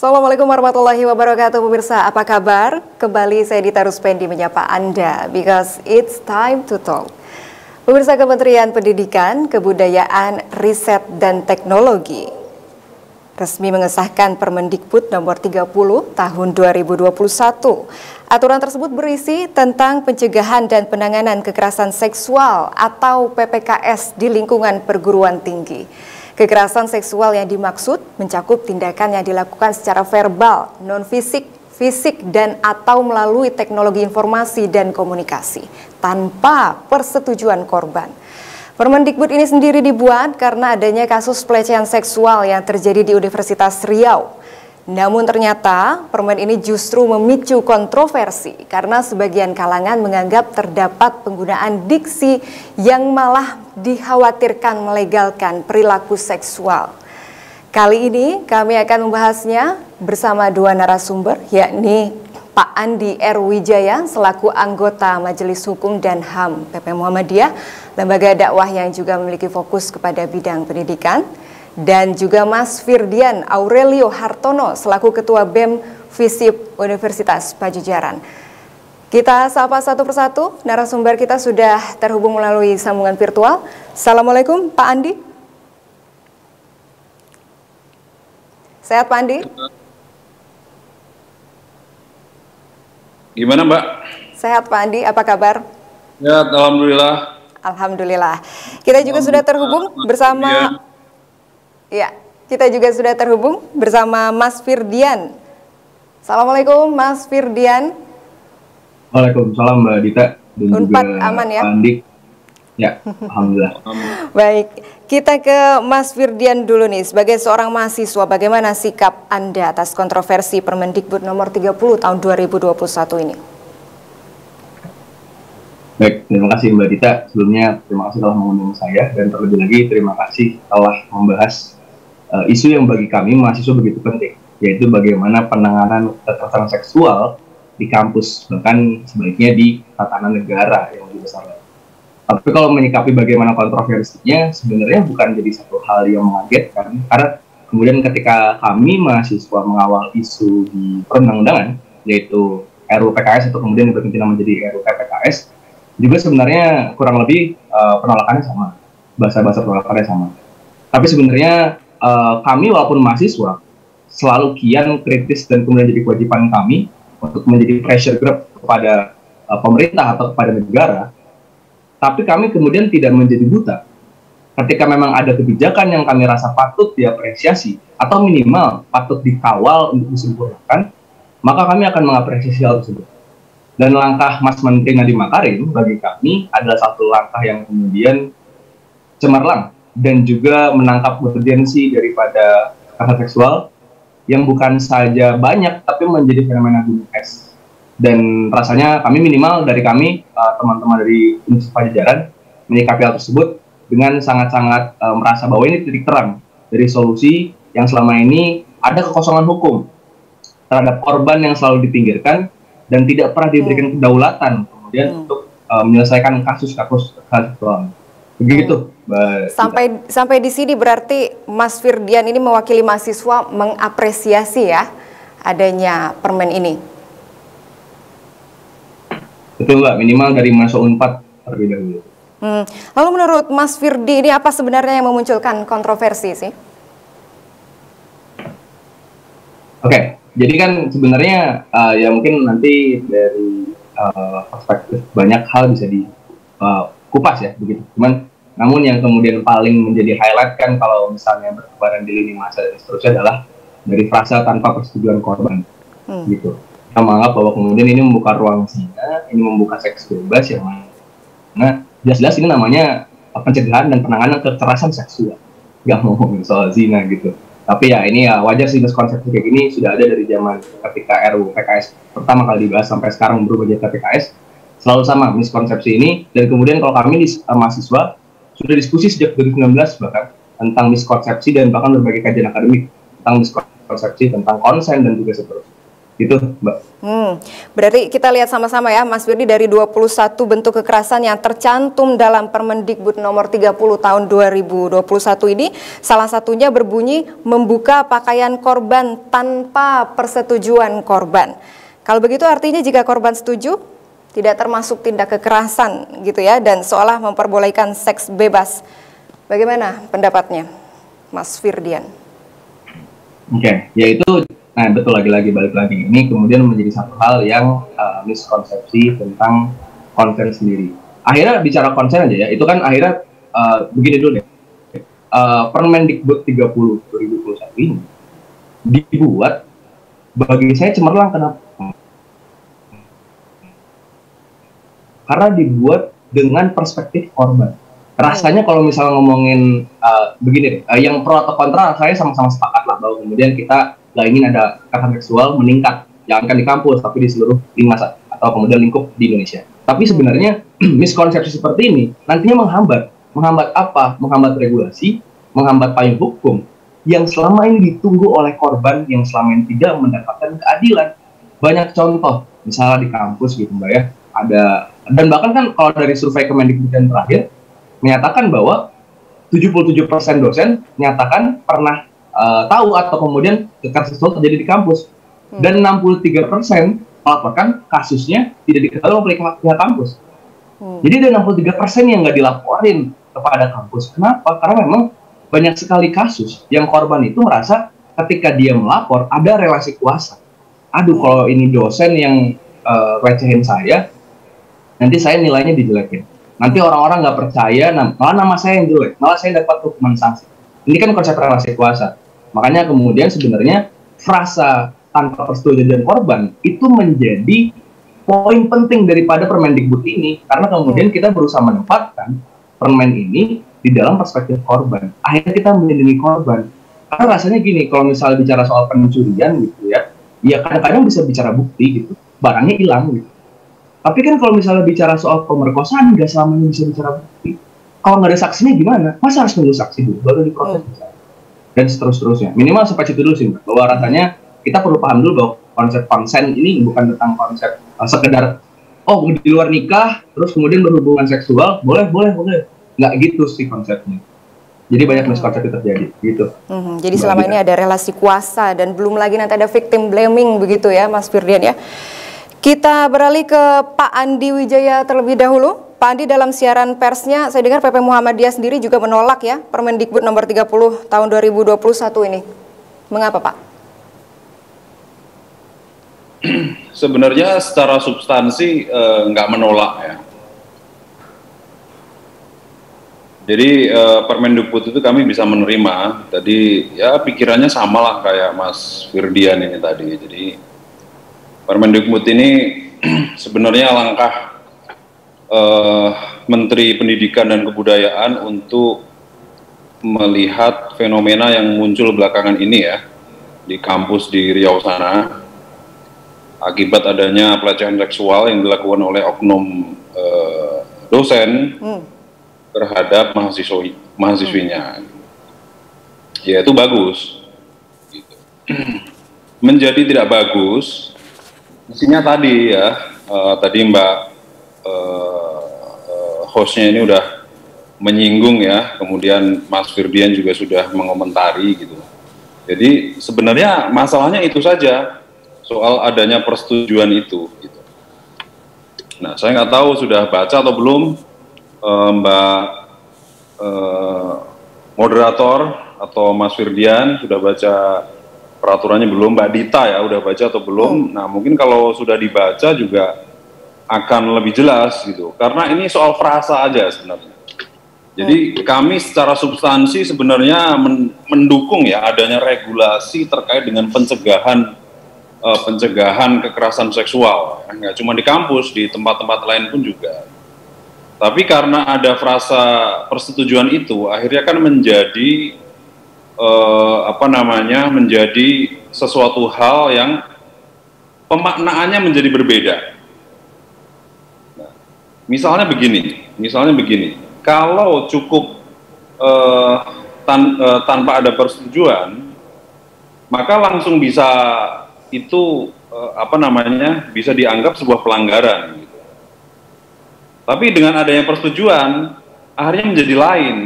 Assalamualaikum warahmatullahi wabarakatuh, pemirsa. Apa kabar? Kembali saya Dita Ruspendi menyapa Anda because it's time to talk. Pemirsa, Kementerian Pendidikan, Kebudayaan, Riset, dan Teknologi resmi mengesahkan Permendikbud nomor 30 tahun 2021. Aturan tersebut berisi tentang pencegahan dan penanganan kekerasan seksual atau PPKS di lingkungan perguruan tinggi. Kekerasan seksual yang dimaksud mencakup tindakan yang dilakukan secara verbal, non-fisik, fisik, dan atau melalui teknologi informasi dan komunikasi tanpa persetujuan korban. Permendikbud ini sendiri dibuat karena adanya kasus pelecehan seksual yang terjadi di Universitas Riau. Namun ternyata permen ini justru memicu kontroversi karena sebagian kalangan menganggap terdapat penggunaan diksi yang malah dikhawatirkan melegalkan perilaku seksual. Kali ini kami akan membahasnya bersama dua narasumber, yakni Pak Andi R. Wijaya selaku anggota Majelis Hukum dan HAM PP Muhammadiyah, lembaga dakwah yang juga memiliki fokus kepada bidang pendidikan, dan juga Mas Firdian Aurelio Hartono selaku Ketua BEM FISIP Universitas Padjadjaran. Kita sapa satu persatu, narasumber kita sudah terhubung melalui sambungan virtual. Assalamualaikum Pak Andi. Sehat Pak Andi? Gimana Mbak? Sehat Pak Andi, apa kabar? Ya, alhamdulillah. Alhamdulillah. Kita juga sudah terhubung bersama... Ya, kita juga sudah terhubung bersama Mas Firdian. Assalamualaikum Mas Firdian. Waalaikumsalam Mbak Dita dan Unpad juga aman ya? Pak Andi. Ya, alhamdulillah. Baik, kita ke Mas Firdian dulu nih. Sebagai seorang mahasiswa, bagaimana sikap Anda atas kontroversi Permendikbud nomor 30 tahun 2021 ini? Baik, terima kasih Mbak Dita. Sebelumnya terima kasih telah mengundang saya, dan terlebih lagi terima kasih telah membahas isu yang bagi kami mahasiswa begitu penting, yaitu bagaimana penanganan kekerasan seksual di kampus, bahkan sebaiknya di tatanan negara yang lebih besar. Tapi kalau menyikapi bagaimana kontroversinya, sebenarnya bukan jadi satu hal yang mengagetkan, karena kemudian ketika kami mahasiswa mengawal isu di perundang-undangan, yaitu RUU PKS atau kemudian berganti nama menjadi RUU PPKS, juga sebenarnya kurang lebih penolakannya sama, bahasa-bahasa penolakannya sama. Tapi sebenarnya kami walaupun mahasiswa selalu kian kritis, dan kemudian jadi kewajiban kami untuk menjadi pressure group kepada pemerintah atau kepada negara. Tapi kami kemudian tidak menjadi buta. Ketika memang ada kebijakan yang kami rasa patut diapresiasi atau minimal patut dikawal untuk disempurnakan, maka kami akan mengapresiasi hal tersebut. Dan langkah Mas Menteri Nadiem Makarim bagi kami adalah satu langkah yang kemudian cemerlang dan juga menangkap urgensi daripada kekerasan seksual yang bukan saja banyak tapi menjadi fenomena gunung es. Dan rasanya kami minimal dari kami teman-teman dari Universitas Padjadjaran menyikapi hal tersebut dengan sangat-sangat merasa bahwa ini titik terang dari solusi yang selama ini ada kekosongan hukum terhadap korban yang selalu dipinggirkan dan tidak pernah diberikan kedaulatan kemudian untuk menyelesaikan kasus-kasus kekerasan seksual. Begitu, Mbak. Sampai di sini berarti Mas Firdian ini mewakili mahasiswa mengapresiasi ya adanya permen ini. Betul Mbak, minimal dari mahasiswa Unpad terlebih dahulu. Lalu menurut Mas Firdi ini apa sebenarnya yang memunculkan kontroversi sih? Oke, jadi kan sebenarnya ya mungkin nanti dari perspektif banyak hal bisa dikupas ya begitu. Namun yang kemudian paling menjadi highlight kan kalau misalnya bertebaran di lini masa dan seterusnya adalah dari frasa tanpa persetujuan korban, gitu. Kita menganggap bahwa kemudian ini membuka ruang zina, ini membuka seks bebas yang mana jelas-jelas ini namanya pencegahan dan penanganan kekerasan seksual. Nggak ngomongin soal zina gitu. Tapi ya ini ya wajar sih miskonsepsi kayak gini sudah ada dari zaman ketika RUU PKS pertama kali dibahas sampai sekarang berubah jadi PPKS. Selalu sama miskonsepsi ini, dan kemudian kalau kami di mahasiswa sudah diskusi sejak 2019 bahkan tentang miskonsepsi dan bahkan berbagai kajian akademik tentang miskonsepsi, tentang konsen dan juga seterusnya. Itu, Mbak. Berarti kita lihat sama-sama ya, Mas Firdy, dari 21 bentuk kekerasan yang tercantum dalam Permendikbud nomor 30 tahun 2021 ini, salah satunya berbunyi membuka pakaian korban tanpa persetujuan korban. Kalau begitu artinya jika korban setuju, tidak termasuk tindak kekerasan gitu ya, dan seolah memperbolehkan seks bebas. Bagaimana pendapatnya, Mas Firdian? Oke, yaitu, nah betul, lagi-lagi balik lagi. Ini kemudian menjadi satu hal yang miskonsepsi tentang konsen sendiri. Akhirnya bicara konsen aja ya, itu kan akhirnya begini dulu deh. Permendikbud 30 2021 ini dibuat, bagi saya cemerlang. Kenapa? Karena dibuat dengan perspektif korban. Rasanya kalau misalnya ngomongin begini deh, yang pro atau kontra, saya sama-sama sepakat lah bahwa kemudian kita nggak ingin ada kekerasan seksual meningkat, jangan di kampus, tapi di seluruh lini masa atau kemudian lingkup di Indonesia. Tapi sebenarnya miskonsepsi seperti ini nantinya menghambat apa? Menghambat regulasi, menghambat payung hukum yang selama ini ditunggu oleh korban yang selama ini tidak mendapatkan keadilan. Banyak contoh, misalnya di kampus gitu Mbak ya, ada, dan bahkan kan kalau dari survei Kemendikbud yang terakhir menyatakan bahwa 77% dosen menyatakan pernah tahu atau kemudian kekerasan seksual terjadi di kampus, dan 63% melaporkan kasusnya tidak diketahui oleh pihak kampus. Jadi ada 63% yang nggak dilaporin kepada kampus. Kenapa? Karena memang banyak sekali kasus yang korban itu merasa ketika dia melapor ada relasi kuasa. Aduh, kalau ini dosen yang recehin saya, nanti saya nilainya dijelekin. Nanti orang-orang nggak percaya, malah nama saya yang jelek, malah saya dapat hukuman sanksi. Ini kan konsep relasi kuasa. Makanya kemudian sebenarnya frasa tanpa persetujuan korban itu menjadi poin penting daripada Permendikbud ini, karena kemudian kita berusaha menempatkan permen ini di dalam perspektif korban. Akhirnya kita melindungi korban. Karena rasanya gini, kalau misalnya bicara soal pencurian gitu ya kadang-kadang bisa bicara bukti gitu, barangnya hilang gitu. Tapi kan kalau misalnya bicara soal pemerkosaan, nggak selamanya bisa bicara bukti. Kalau nggak ada saksinya gimana? Masa harus nunggu saksi dulu, baru diproses? Dan seterusnya. Minimal sampai situ dulu sih, Mbak. Bahwa rasanya kita perlu paham dulu bahwa konsep konsen ini bukan tentang konsep sekedar, oh di luar nikah, terus kemudian berhubungan seksual, boleh. Nggak gitu sih konsepnya. Jadi banyak miskonsepsi terjadi, gitu. Jadi selama ini ada relasi kuasa, dan belum lagi nanti ada victim blaming, begitu ya, Mas Firdian ya. Kita beralih ke Pak Andi Wijaya terlebih dahulu. Pak Andi, dalam siaran persnya, saya dengar PP Muhammadiyah sendiri juga menolak ya Permendikbud nomor 30 tahun 2021 ini. Mengapa, Pak? Sebenarnya secara substansi nggak menolak ya. Jadi Permendikbud itu kami bisa menerima. Tadi ya pikirannya sama lah kayak Mas Firdian ini tadi. Jadi Permendikbud ini sebenarnya langkah Menteri Pendidikan dan Kebudayaan untuk melihat fenomena yang muncul belakangan ini ya di kampus di Riau sana akibat adanya pelecehan seksual yang dilakukan oleh oknum dosen terhadap mahasiswinya. Ya itu bagus. Menjadi tidak bagus mestinya tadi ya, tadi Mbak hostnya ini udah menyinggung ya, kemudian Mas Firdian juga sudah mengomentari gitu. Jadi sebenarnya masalahnya itu saja, soal adanya persetujuan itu. Gitu. Nah saya nggak tahu sudah baca atau belum Mbak moderator atau Mas Firdian sudah baca peraturannya belum, Mbak Dita ya udah baca atau belum. Nah mungkin kalau sudah dibaca juga akan lebih jelas gitu, karena ini soal frasa aja sebenarnya. Jadi kami secara substansi sebenarnya mendukung ya adanya regulasi terkait dengan pencegahan kekerasan seksual, nggak cuma di kampus, di tempat-tempat lain pun juga. Tapi karena ada frasa persetujuan itu, akhirnya kan menjadi menjadi sesuatu hal yang pemaknaannya menjadi berbeda. Nah, misalnya begini, kalau cukup tanpa ada persetujuan, maka langsung bisa itu bisa dianggap sebuah pelanggaran. Gitu. Tapi dengan adanya persetujuan, akhirnya menjadi lain.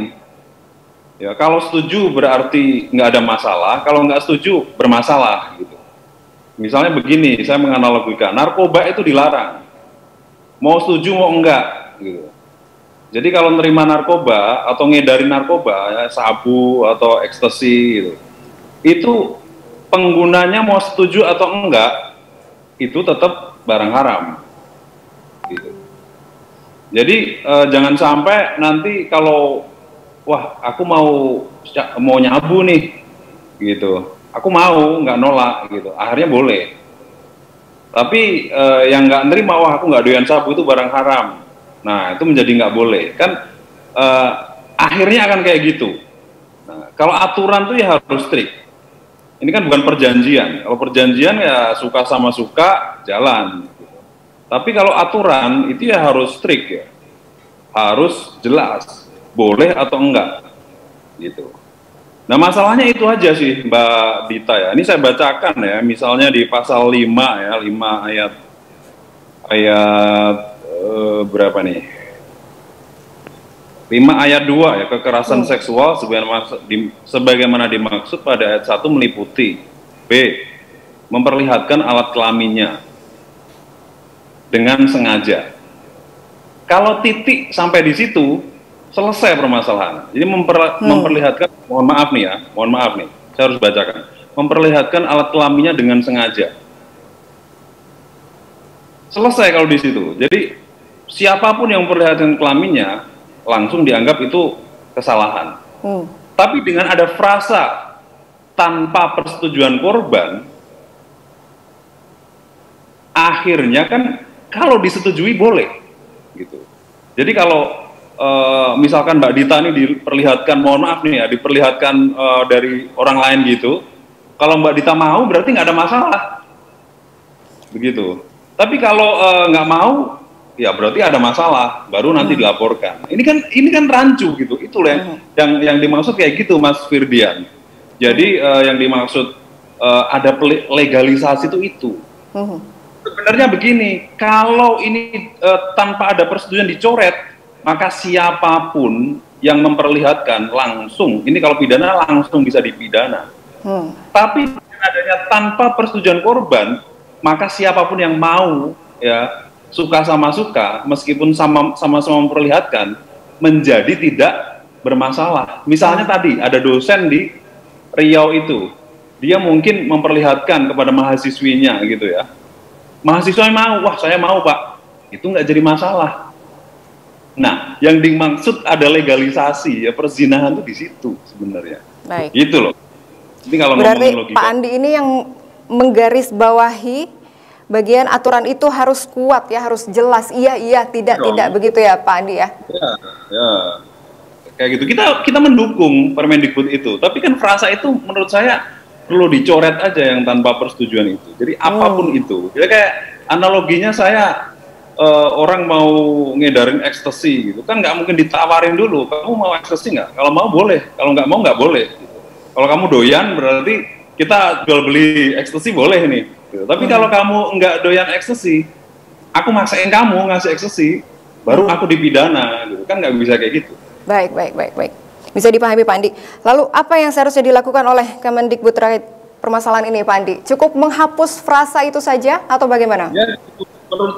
Ya, kalau setuju berarti nggak ada masalah, kalau nggak setuju bermasalah. Gitu. Misalnya begini, saya menganalogikan, narkoba itu dilarang, mau setuju mau enggak. Gitu. Jadi kalau nerima narkoba atau ngedarin narkoba, ya, sabu atau ekstasi, gitu, itu penggunanya mau setuju atau enggak, itu tetap barang haram. Gitu. Jadi jangan sampai nanti kalau, wah aku mau nyabu nih, gitu, aku mau, nggak nolak, gitu, akhirnya boleh. Tapi yang nggak nerima, wah aku nggak doyan sabu, itu barang haram. Nah itu menjadi nggak boleh. Kan akhirnya akan kayak gitu. Nah, kalau aturan tuh ya harus strict. Ini kan bukan perjanjian. Kalau perjanjian ya suka sama suka jalan. Gitu. Tapi kalau aturan itu ya harus strict ya, harus jelas, boleh atau enggak, gitu. Nah masalahnya itu aja sih Mbak Dita ya. Ini saya bacakan ya, misalnya di pasal 5 ya, 5 ayat berapa nih? 5 ayat 2 ya, kekerasan seksual sebagaimana dimaksud pada ayat 1 meliputi B. Memperlihatkan alat kelaminnya dengan sengaja. Kalau titik sampai di situ, selesai permasalahan. Jadi memperlihatkan, mohon maaf nih, saya harus bacakan. Memperlihatkan alat kelaminnya dengan sengaja. Selesai kalau di situ. Jadi siapapun yang memperlihatkan kelaminnya, langsung dianggap itu kesalahan. Tapi dengan ada frasa tanpa persetujuan korban, akhirnya kan kalau disetujui boleh, gitu. Jadi kalau misalkan Mbak Dita ini diperlihatkan, mohon maaf nih ya, diperlihatkan dari orang lain gitu, kalau Mbak Dita mau berarti nggak ada masalah, begitu. Tapi kalau nggak mau, ya berarti ada masalah, baru nanti dilaporkan. Ini kan rancu gitu. Itulah yang dimaksud kayak gitu, Mas Firdian. Jadi yang dimaksud ada legalisasi itu. Sebenarnya begini, kalau ini tanpa ada persetujuan dicoret, maka siapapun yang memperlihatkan langsung, ini kalau pidana langsung bisa dipidana. Tapi adanya tanpa persetujuan korban, maka siapapun yang mau ya suka sama suka, meskipun sama-sama memperlihatkan, menjadi tidak bermasalah. Misalnya tadi ada dosen di Riau itu, dia mungkin memperlihatkan kepada mahasiswinya gitu ya. Mahasiswa mau, wah saya mau Pak, itu nggak jadi masalah. Nah, yang dimaksud ada legalisasi ya perzinahan itu di situ sebenarnya. Baik. Gitu loh. Ini kalau berarti logika. Pak Andi ini yang menggarisbawahi bagian aturan itu harus kuat ya, harus jelas. Iya, tidak begitu ya Pak Andi ya? Ya. Kayak gitu. Kita mendukung Permendikbud itu. Tapi kan frasa itu menurut saya perlu dicoret aja yang tanpa persetujuan itu. Jadi apapun itu. Jadi kayak analoginya saya orang mau ngedarin ekstasi gitu. Kan nggak mungkin ditawarin dulu. Kamu mau ekstasi nggak? Kalau mau boleh. Kalau nggak mau nggak boleh. Gitu. Kalau kamu doyan berarti kita jual beli ekstasi boleh nih. Gitu. Tapi kalau kamu nggak doyan ekstasi, aku maksain kamu ngasih ekstasi, baru aku dipidana, gitu. Kan nggak bisa kayak gitu. Baik. Bisa dipahami Pak Andi. Lalu apa yang seharusnya dilakukan oleh Kemendikbud terkait permasalahan ini Pak Andi? Cukup menghapus frasa itu saja atau bagaimana? Ya,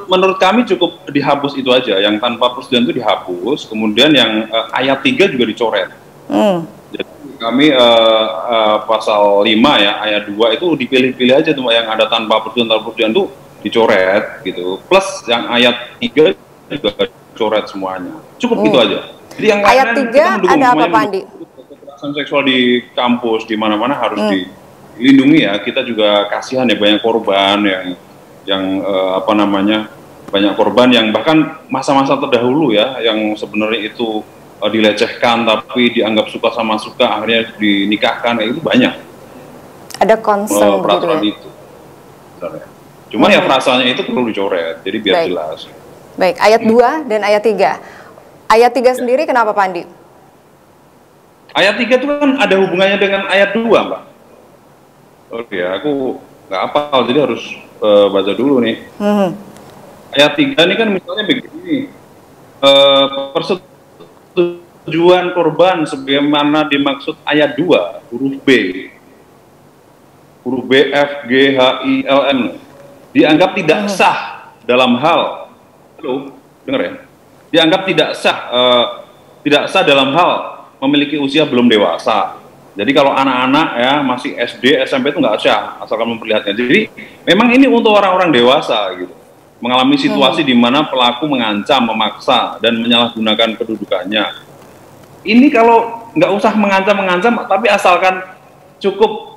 menurut kami cukup dihapus itu aja, yang tanpa persetujuan itu dihapus, kemudian yang ayat 3 juga dicoret. Jadi kami pasal 5 ya, ayat 2 itu dipilih-pilih aja tuh yang ada tanpa persetujuan itu dicoret gitu. Plus yang ayat 3 juga dicoret semuanya. Cukup gitu aja. Jadi yang ayat 3 ada apa Pak Andi? Kekerasan seksual di kampus di mana-mana harus dilindungi ya. Kita juga kasihan ya banyak korban yang banyak korban yang bahkan masa-masa terdahulu ya yang sebenarnya itu dilecehkan tapi dianggap suka sama suka akhirnya dinikahkan itu banyak. Ada concern peraturan gitu ya? Itu. Cuma ya frasanya itu perlu dicoret jadi biar jelas. Baik, ayat 2 dan ayat 3. Ayat 3 sendiri kenapa Pak Andi? Ayat 3 itu kan ada hubungannya dengan ayat 2 Mbak. Oke, aku nggak hafal, jadi harus baca dulu nih. Ayat 3 ini kan misalnya begini, persetujuan korban sebagaimana dimaksud ayat 2, huruf B, F, G, H, I, L, M, dianggap tidak sah dalam hal, dengar ya, dianggap tidak sah dalam hal memiliki usia belum dewasa. Jadi kalau anak-anak ya masih SD, SMP itu nggak sah asalkan memperlihatkan. Jadi memang ini untuk orang-orang dewasa gitu, mengalami situasi di mana pelaku mengancam, memaksa dan menyalahgunakan kedudukannya. Ini kalau nggak usah mengancam, tapi asalkan cukup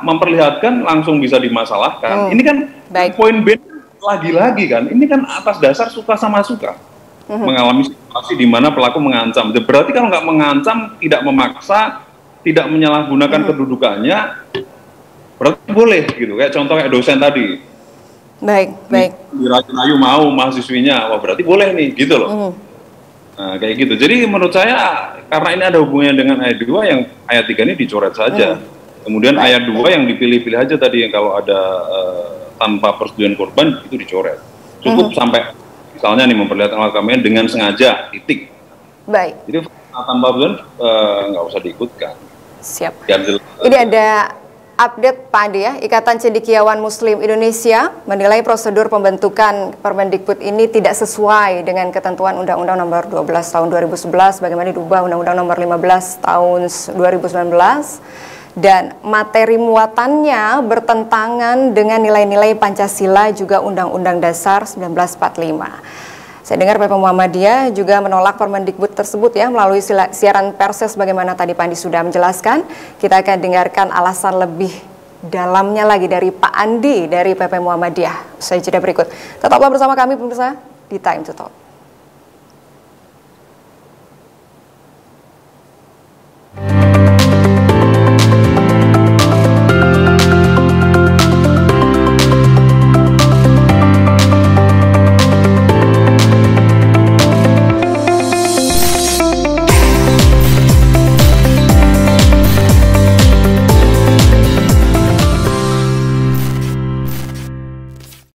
memperlihatkan langsung bisa dimasalahkan. Ini kan poin B lagi-lagi kan. Ini kan atas dasar suka sama suka. Mengalami situasi di mana pelaku mengancam. Berarti kalau nggak mengancam, tidak memaksa, tidak menyalahgunakan kedudukannya, berarti boleh gitu. Kayak contoh kayak dosen tadi. Baik. Dirayu-rayu mau mahasiswinya, wah berarti boleh nih, gitu loh. Nah, kayak gitu. Jadi menurut saya karena ini ada hubungannya dengan ayat 2, yang ayat 3 ini dicoret saja. Kemudian ayat 2 yang dipilih-pilih aja tadi, yang kalau ada tanpa persetujuan korban itu dicoret. Cukup sampai misalnya nih memperlihatkan alat kelamin dengan sengaja, titik. Baik. Jadi tanpa persetujuan nggak usah diikutkan. Siap. Ini ada update Pak Andi ya, Ikatan Cendekiawan Muslim Indonesia menilai prosedur pembentukan Permendikbud ini tidak sesuai dengan ketentuan Undang-Undang Nomor 12 Tahun 2011, bagaimana dirubah Undang-Undang Nomor 15 Tahun 2019. Dan materi muatannya bertentangan dengan nilai-nilai Pancasila juga Undang-Undang Dasar 1945. Saya dengar PP Muhammadiyah juga menolak Permendikbud tersebut ya melalui siaran pers sebagaimana tadi Pak Andi sudah menjelaskan. Kita akan dengarkan alasan lebih dalamnya lagi dari Pak Andi dari PP Muhammadiyah. Saya jeda berikut. Tetaplah bersama kami pemirsa di Time to Talk.